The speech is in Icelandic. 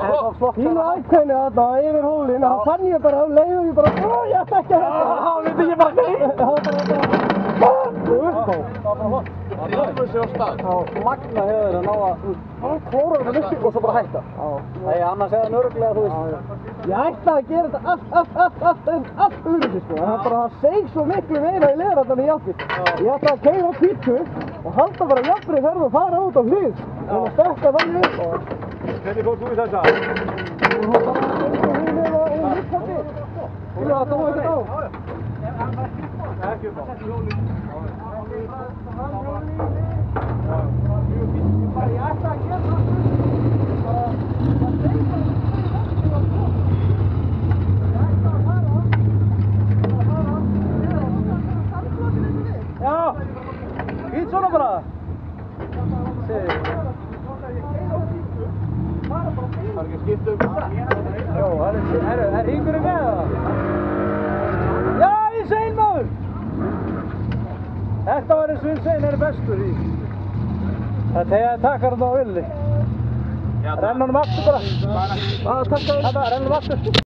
Þínu ákveðni þarna yfir hólinn, þá fann ég bara, þá leiði ég bara, ég ætti ekki að þetta. Já, veit ekki bara neitt. Það var bara, upp á. Það er alveg sér á stað. Já, magna hefur að ná að klóra þetta uppi og svo bara hætta. Nei, annars hefði hann örugglega, þú veist. Ég ætlaði að gera þetta allt öðruvísi, sko. Það seig svo miklu meira í leðrarnar í jafnir. Ég ætlaði að keyra á pítu og halda bara jafnri ferð og fara út á hlið. En að stekka þannig upp og... Hvernig fórst þú í þessa? Og það bara hlið og lykkandi. Þú veist að það var ekkert á. Ekki upp á. Ég ætlaði að gera þetta. Já, ít svona bara. Það er ekki að skipta Jó, er hringurinn með það? Já, ég segir maður! Þetta var eins og ég segir bestur í. Þetta hefði takkar hann á villi. Renna honum aftur bara. Renna honum aftur.